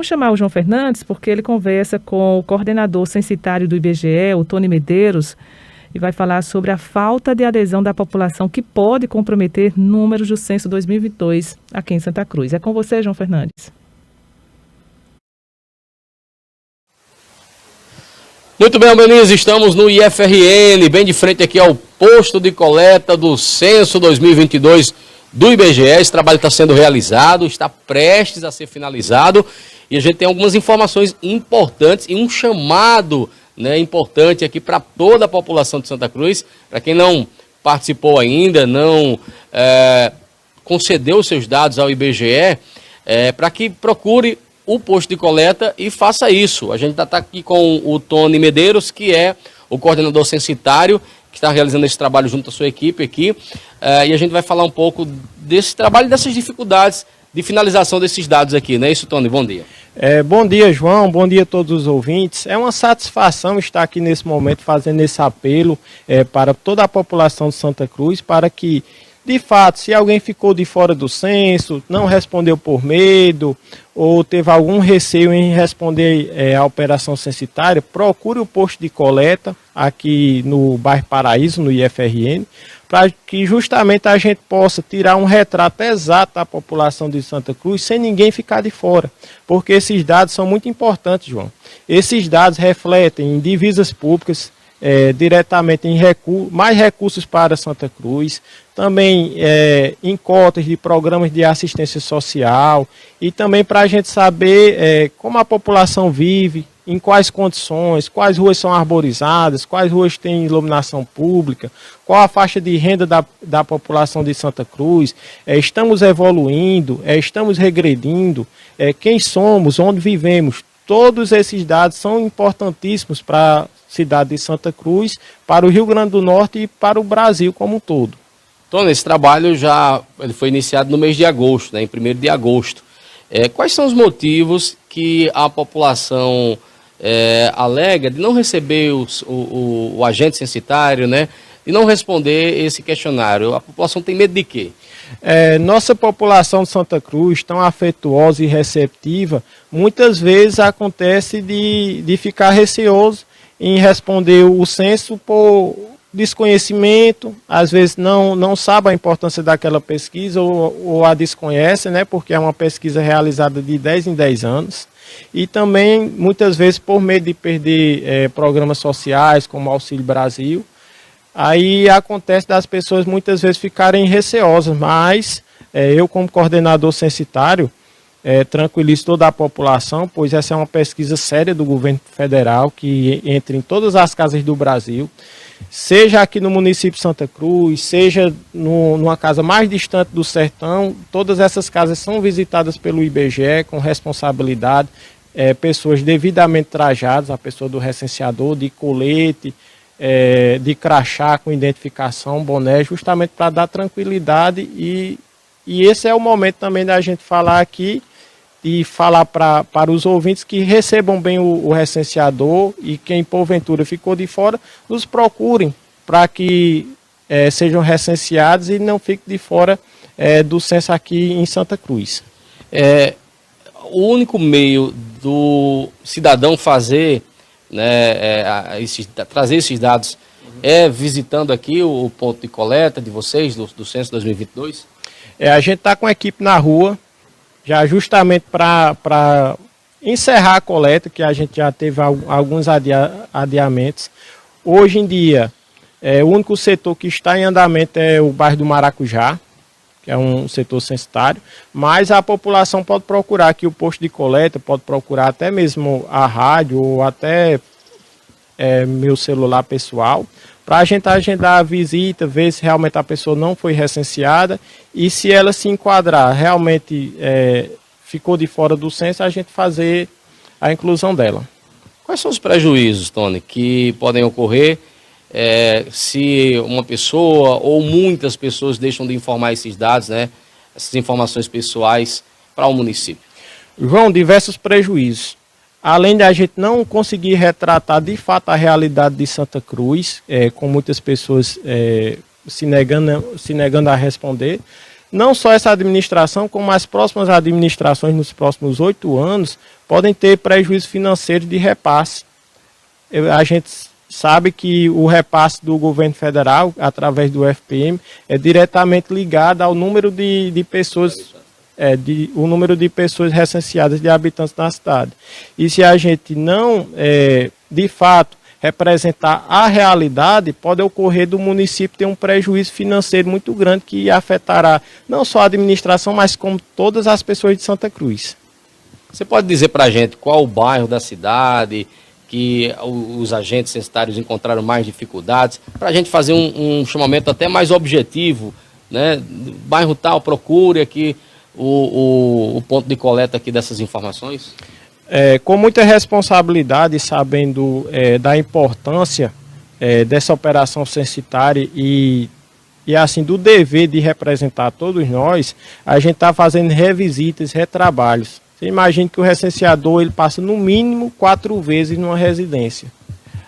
Vou chamar o João Fernandes porque ele conversa com o coordenador censitário do IBGE, o Tony Medeiros, e vai falar sobre a falta de adesão da população que pode comprometer números do censo 2022 aqui em Santa Cruz. É com você, João Fernandes. Muito bem, Albeniz, estamos no IFRN, bem de frente aqui ao posto de coleta do censo 2022 do IBGE. Esse trabalho está sendo realizado, está prestes a ser finalizado e a gente tem algumas informações importantes e um chamado, né, importante aqui para toda a população de Santa Cruz. Para quem não participou ainda, não concedeu os seus dados ao IBGE, para que procure o posto de coleta e faça isso. A gente está aqui com o Tony Medeiros, que é o coordenador censitário, que está realizando esse trabalho junto à sua equipe aqui, e a gente vai falar um pouco desse trabalho e dessas dificuldades de finalização desses dados aqui, não é isso, Tony? Bom dia. Bom dia, João, bom dia a todos os ouvintes. É uma satisfação estar aqui nesse momento fazendo esse apelo para toda a população de Santa Cruz, para que, de fato, se alguém ficou de fora do censo, não respondeu por medo, ou teve algum receio em responder à operação censitária, procure o posto de coleta aqui no bairro Paraíso, no IFRN, para que justamente a gente possa tirar um retrato exato da população de Santa Cruz, sem ninguém ficar de fora, porque esses dados são muito importantes, João. Esses dados refletem em divisas públicas, diretamente em mais recursos para Santa Cruz, também em cotas de programas de assistência social e também para a gente saber como a população vive, em quais condições, quais ruas são arborizadas, quais ruas têm iluminação pública, qual a faixa de renda da população de Santa Cruz, estamos evoluindo, estamos regredindo, quem somos, onde vivemos. Todos esses dados são importantíssimos para a cidade de Santa Cruz, para o Rio Grande do Norte e para o Brasil como um todo. Tony, esse trabalho ele foi iniciado no mês de agosto, né, em 1º de agosto. Quais são os motivos que a população alega de não receber o agente censitário, né, de não responder esse questionário? A população tem medo de quê? Nossa população de Santa Cruz, tão afetuosa e receptiva, muitas vezes acontece de ficar receoso em responder o censo por desconhecimento, às vezes não sabe a importância daquela pesquisa ou a desconhece, né, porque é uma pesquisa realizada de 10 em 10 anos. E também, muitas vezes, por medo de perder programas sociais, como o Auxílio Brasil, aí acontece das pessoas muitas vezes ficarem receosas, mas eu, como coordenador censitário, tranquilizo toda a população, pois essa é uma pesquisa séria do governo federal, que entra em todas as casas do Brasil, seja aqui no município de Santa Cruz, seja numa casa mais distante do sertão. Todas essas casas são visitadas pelo IBGE com responsabilidade, pessoas devidamente trajadas, a pessoa do recenseador, de colete, de crachá com identificação, boné, justamente para dar tranquilidade e esse é o momento também da gente falar aqui e falar para os ouvintes que recebam bem o recenseador e quem porventura ficou de fora, nos procurem para que sejam recenseados e não fiquem de fora do censo aqui em Santa Cruz. O único meio do cidadão fazer, né, trazer esses dados visitando aqui o ponto de coleta de vocês, do censo 2022? A gente está com a equipe na rua, já justamente para encerrar a coleta, que a gente já teve alguns adiamentos. Hoje em dia, o único setor que está em andamento é o bairro do Maracujá, que é um setor censitário, mas a população pode procurar aqui o posto de coleta, pode procurar até mesmo a rádio ou até meu celular pessoal, para a gente agendar a visita, ver se realmente a pessoa não foi recenseada e se ela se enquadrar, realmente ficou de fora do censo, a gente fazer a inclusão dela. Quais são os prejuízos, Tony, que podem ocorrer se uma pessoa ou muitas pessoas deixam de informar esses dados, né, essas informações pessoais para o município? João, diversos prejuízos. Além de a gente não conseguir retratar de fato a realidade de Santa Cruz, com muitas pessoas se negando a responder, não só essa administração, como as próximas administrações nos próximos 8 anos podem ter prejuízo financeiro de repasse. A gente sabe que o repasse do governo federal, através do FPM, é diretamente ligado ao número de pessoas, o número de pessoas recenseadas de habitantes na cidade. E se a gente não, de fato, representar a realidade, pode ocorrer do município ter um prejuízo financeiro muito grande que afetará não só a administração, mas como todas as pessoas de Santa Cruz. Você pode dizer para a gente qual o bairro da cidade que os agentes censitários encontraram mais dificuldades, para a gente fazer um chamamento até mais objetivo, né? Bairro tal, procure aqui o ponto de coleta aqui dessas informações? Com muita responsabilidade, sabendo da importância dessa operação censitária e assim do dever de representar todos nós, a gente está fazendo revisitas, retrabalhos. Você imagina que o recenseador ele passa no mínimo 4 vezes numa residência.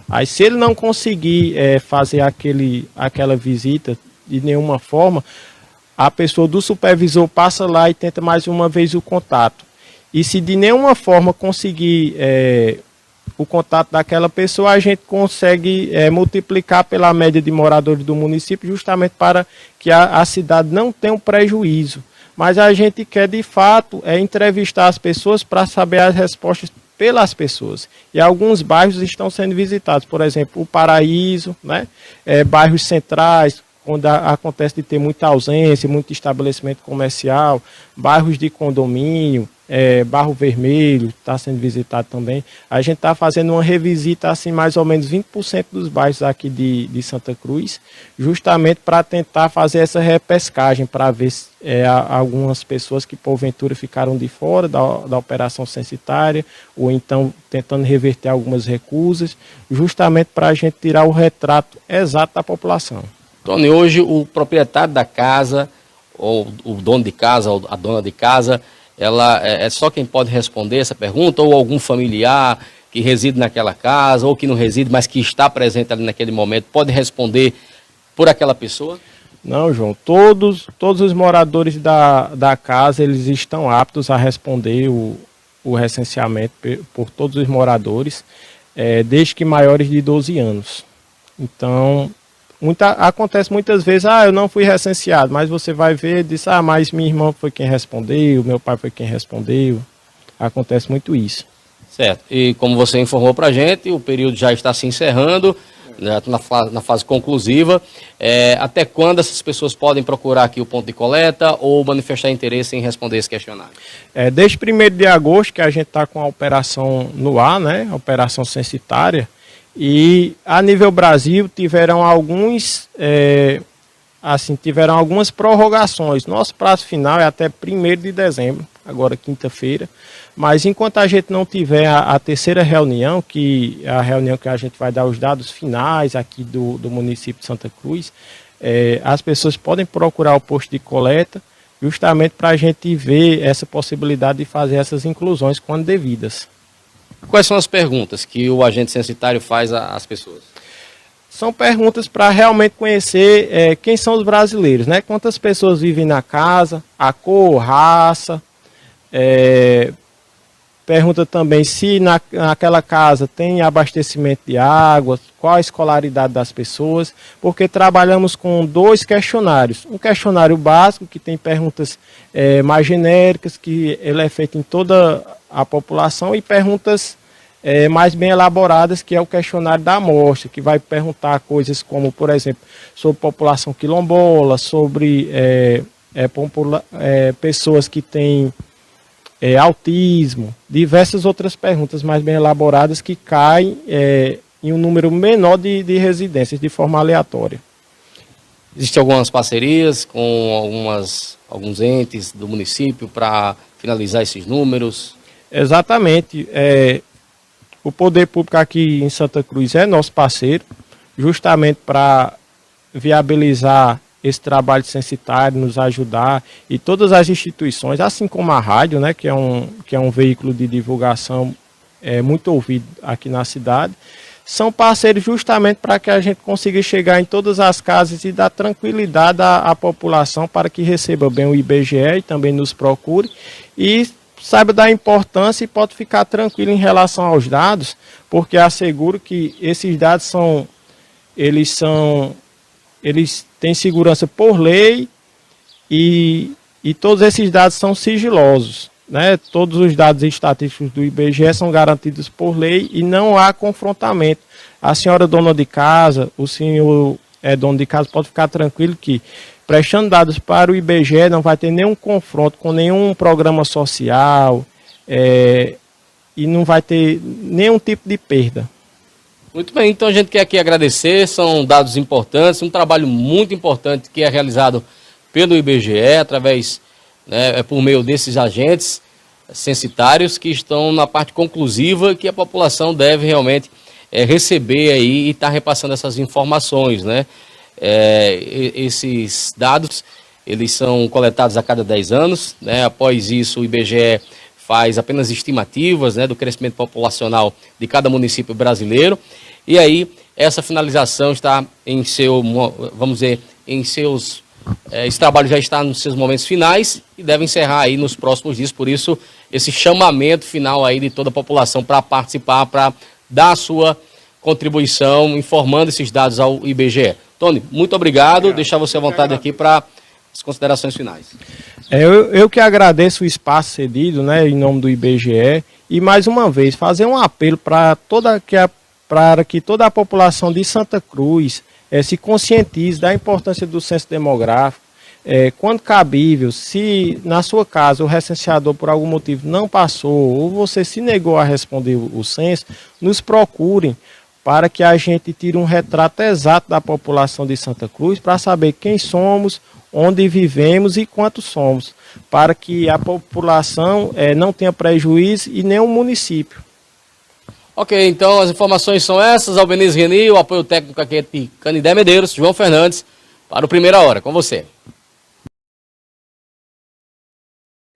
Aí se ele não conseguir fazer aquela visita de nenhuma forma, a pessoa do supervisor passa lá e tenta mais uma vez o contato. E se de nenhuma forma conseguir o contato daquela pessoa, a gente consegue multiplicar pela média de moradores do município, justamente para que a cidade não tenha um prejuízo. Mas a gente quer, de fato, entrevistar as pessoas para saber as respostas pelas pessoas. E alguns bairros estão sendo visitados, por exemplo, o Paraíso, né? Bairros centrais, quando acontece de ter muita ausência, muito estabelecimento comercial, bairros de condomínio, Barro Vermelho está sendo visitado também. A gente está fazendo uma revisita, assim, mais ou menos 20% dos bairros aqui de Santa Cruz, justamente para tentar fazer essa repescagem, para ver se algumas pessoas que porventura ficaram de fora da operação censitária, ou então tentando reverter algumas recusas, justamente para a gente tirar o retrato exato da população. Tony, hoje o proprietário da casa, ou o dono de casa, ou a dona de casa, ela é só quem pode responder essa pergunta, ou algum familiar que reside naquela casa, ou que não reside, mas que está presente ali naquele momento, pode responder por aquela pessoa? Não, João, todos os moradores da casa, eles estão aptos a responder o recenseamento por todos os moradores, desde que maiores de 12 anos. Então, acontece muitas vezes, eu não fui recenseado, mas você vai ver e diz, mas minha irmã foi quem respondeu, meu pai foi quem respondeu. Acontece muito isso. Certo. E como você informou para a gente, o período já está se encerrando, né, na fase conclusiva. Até quando essas pessoas podem procurar aqui o ponto de coleta ou manifestar interesse em responder esse questionário? Desde 1º de agosto que a gente está com a operação no ar, né, a operação censitária. E a nível Brasil tiveram algumas prorrogações. Nosso prazo final é até 1º de dezembro, agora quinta-feira. Mas enquanto a gente não tiver a terceira reunião, que é a reunião que a gente vai dar os dados finais aqui do município de Santa Cruz, as pessoas podem procurar o posto de coleta justamente para a gente ver essa possibilidade de fazer essas inclusões quando devidas. Quais são as perguntas que o agente censitário faz às pessoas? São perguntas para realmente conhecer quem são os brasileiros, né? Quantas pessoas vivem na casa, a cor, raça. Pergunta também se naquela casa tem abastecimento de água, qual a escolaridade das pessoas, porque trabalhamos com 2 questionários. Um questionário básico, que tem perguntas mais genéricas, que ele é feito em toda a população, e perguntas mais bem elaboradas, que é o questionário da amostra, que vai perguntar coisas como, por exemplo, sobre população quilombola, sobre pessoas que têm autismo, diversas outras perguntas mais bem elaboradas que caem em um número menor de residências de forma aleatória. Existem algumas parcerias com alguns entes do município para finalizar esses números? Exatamente. O poder público aqui em Santa Cruz é nosso parceiro, justamente para viabilizar esse trabalho censitário, nos ajudar, e todas as instituições, assim como a rádio, né, que é um veículo de divulgação muito ouvido aqui na cidade, são parceiros justamente para que a gente consiga chegar em todas as casas e dar tranquilidade à população para que receba bem o IBGE e também nos procure e saiba da importância e pode ficar tranquilo em relação aos dados, porque asseguro que esses dados eles têm segurança por lei e todos esses dados são sigilosos. Né? Todos os dados estatísticos do IBGE são garantidos por lei e não há confrontamento. A senhora dona de casa, o senhor dono de casa, pode ficar tranquilo que, prestando dados para o IBGE, não vai ter nenhum confronto com nenhum programa social e não vai ter nenhum tipo de perda. Muito bem, então a gente quer aqui agradecer, são dados importantes, um trabalho muito importante que é realizado pelo IBGE, através, por meio desses agentes censitários que estão na parte conclusiva que a população deve realmente receber aí e estar repassando essas informações, né? Esses dados, eles são coletados a cada 10 anos, né? Após isso o IBGE faz apenas estimativas, né, do crescimento populacional de cada município brasileiro, e aí essa finalização está em vamos dizer, em seus... esse trabalho já está nos seus momentos finais e deve encerrar aí nos próximos dias, por isso esse chamamento final aí de toda a população para participar, para dar a sua contribuição, informando esses dados ao IBGE. Tony, muito obrigado, deixar você à vontade aqui para as considerações finais. Eu que agradeço o espaço cedido, né, em nome do IBGE, e mais uma vez fazer um apelo para que toda a população de Santa Cruz se conscientize da importância do censo demográfico. Quando cabível, se na sua casa o recenseador por algum motivo não passou ou você se negou a responder o censo, nos procurem para que a gente tire um retrato exato da população de Santa Cruz para saber quem somos, onde vivemos e quantos somos, para que a população não tenha prejuízo e nem o município. Ok, então as informações são essas. Albeniz Reni, o apoio técnico aqui é de Canidé Medeiros, João Fernandes, para o Primeira Hora. Com você.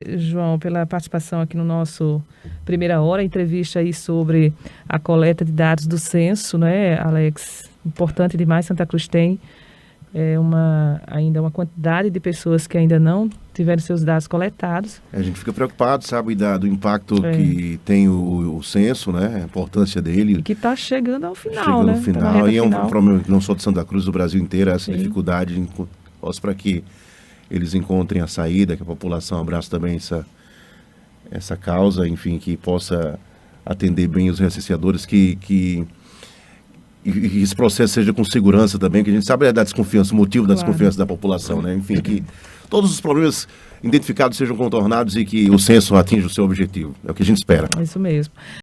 João, pela participação aqui no nosso Primeira Hora, entrevista aí sobre a coleta de dados do censo, né, Alex? Importante demais, Santa Cruz tem ainda uma quantidade de pessoas que ainda não tiveram seus dados coletados. A gente fica preocupado, sabe, do impacto que tem o censo, né, a importância dele. E que está chegando ao final, né? Chegando ao final, e é um problema não só de Santa Cruz, do Brasil inteiro, essa dificuldade, para que eles encontrem a saída, que a população abrace também essa causa, enfim, que possa atender bem os recenseadores, que esse processo seja com segurança também, que a gente sabe da desconfiança, o motivo da desconfiança da população, né? Enfim, que todos os problemas identificados sejam contornados e que o censo atinja o seu objetivo. É o que a gente espera. É isso mesmo.